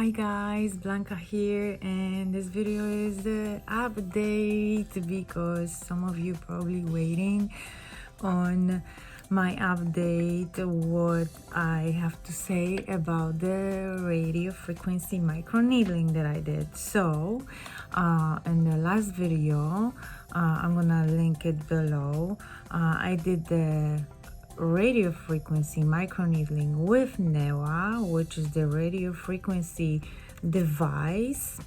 Hi guys, Blanca here, and this video is the update because some of you probably waiting on my update, what I have to say about the radio frequency microneedling that I did. So in the last video, I'm gonna link it below, I did the radio frequency microneedling with Newa, which is the radio frequency device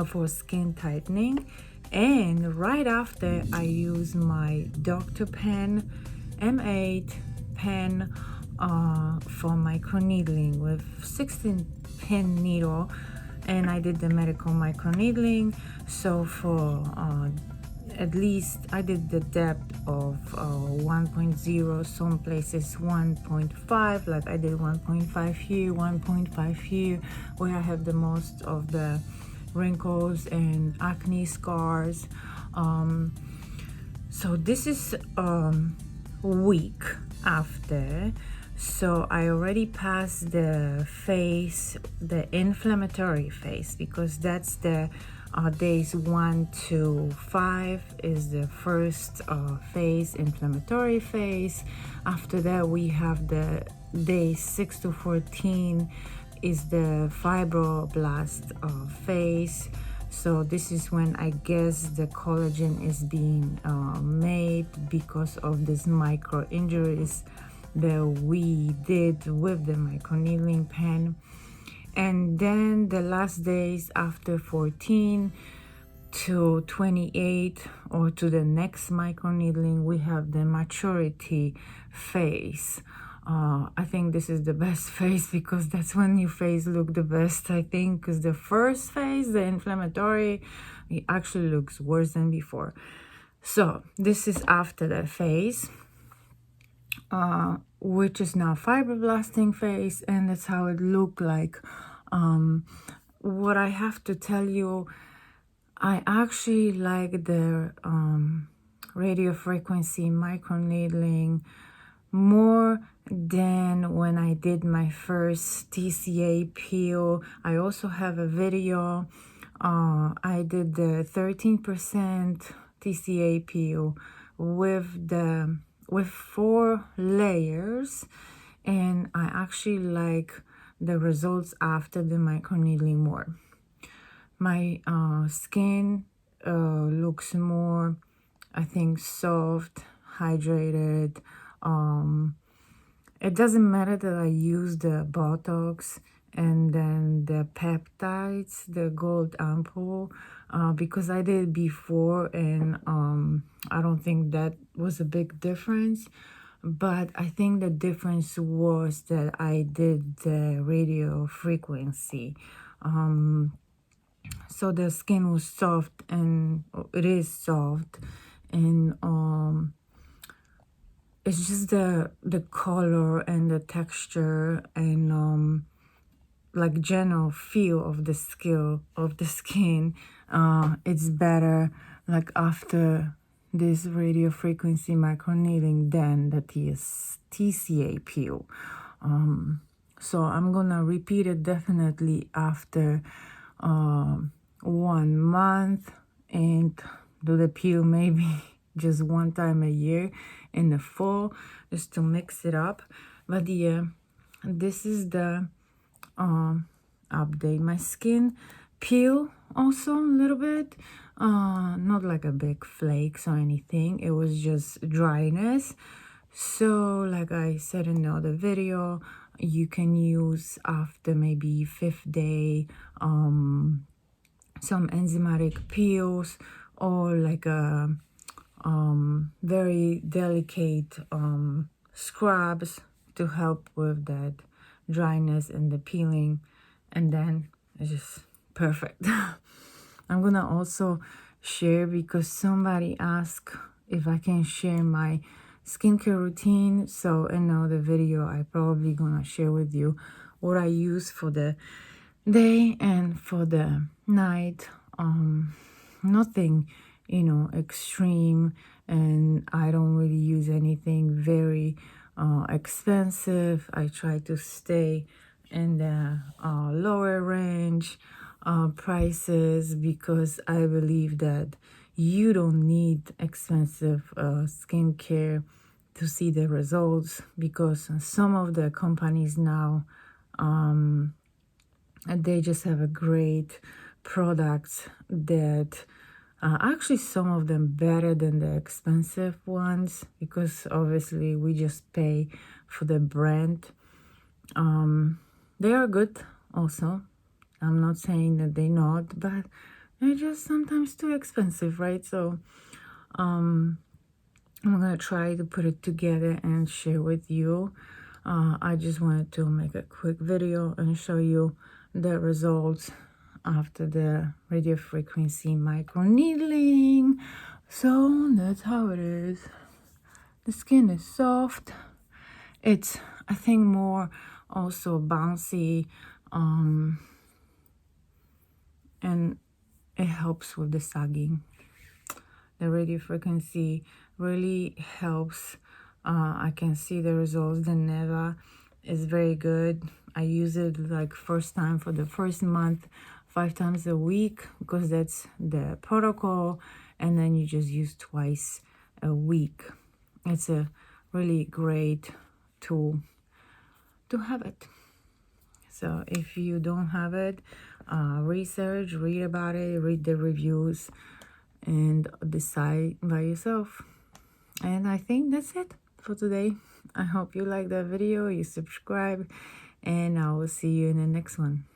for skin tightening. And right after, I use my Dr Pen M8 pen for microneedling with 16 pin needle, and I did the medical microneedling. So for at least I did the depth of 1.0, some places 1.5, like I did 1.5 here, 1.5 here, where I have the most of the wrinkles and acne scars. So this is week after, so I already passed the phase, the inflammatory phase, because that's the days 1 to 5 is the first phase, inflammatory phase. After that we have the days 6 to 14 is the fibroblast phase. So this is when I guess the collagen is being made because of these micro injuries that we did with the microneedling pen. And then the last days after 14 to 28, or to the next microneedling, we have the maturity phase. I think this is the best phase because that's when your face look the best, I think, because the first phase, the inflammatory, it actually looks worse than before. So this is after that phase, which is now fibroblasting phase, and that's how it looked like. What I have to tell you, I actually like the radio frequency microneedling more than when I did my first TCA peel. I also have a video. I did the 13% TCA peel with 4 layers, and I actually like the results after the microneedling more. My skin looks more, I think, soft, hydrated. It doesn't matter that I use the Botox and then the peptides, the gold ampoule, because I did before, and I don't think that was a big difference. But I think the difference was that I did the radio frequency. So the skin was soft, and it is soft, and it's just the color and the texture and like general feel of the skin. It's better like after this radio frequency microneedling than the TCA peel. So I'm gonna repeat it definitely after 1 month, and do the peel maybe just 1 time a year in the fall, just to mix it up. But yeah, this is the update. My skin peel also a little bit, not like a big flakes or anything, it was just dryness. So like I said in the other video, you can use after maybe 5th day some enzymatic peels, or like a very delicate scrubs to help with that dryness and the peeling, and then it's just perfect. I'm gonna also share, because somebody asked if I can share my skincare routine. So in another video, I probably gonna share with you what I use for the day and for the night. Nothing, you know, extreme, and I don't really use anything very expensive. I try to stay in the lower range prices, because I believe that you don't need expensive skincare to see the results, because some of the companies now they just have a great products that actually some of them better than the expensive ones, because obviously we just pay for the brand. They are good also. I'm not saying that they're not, but they're just sometimes too expensive, right? So I'm gonna try to put it together and share with you. I just wanted to make a quick video and show you the results after the radiofrequency microneedling. So that's how it is. The skin is soft. It's, I think, more also bouncy, and it helps with the sagging. The radiofrequency really helps. I can see the results. The Newa is very good. I use it like first time for the first month, 5 times a week, because that's the protocol, and then you just use twice a week. It's a really great tool to have it. So if you don't have it, research, read about it, read the reviews, and decide by yourself. And I think that's it for today. I hope you like that video, you subscribe, and I will see you in the next one.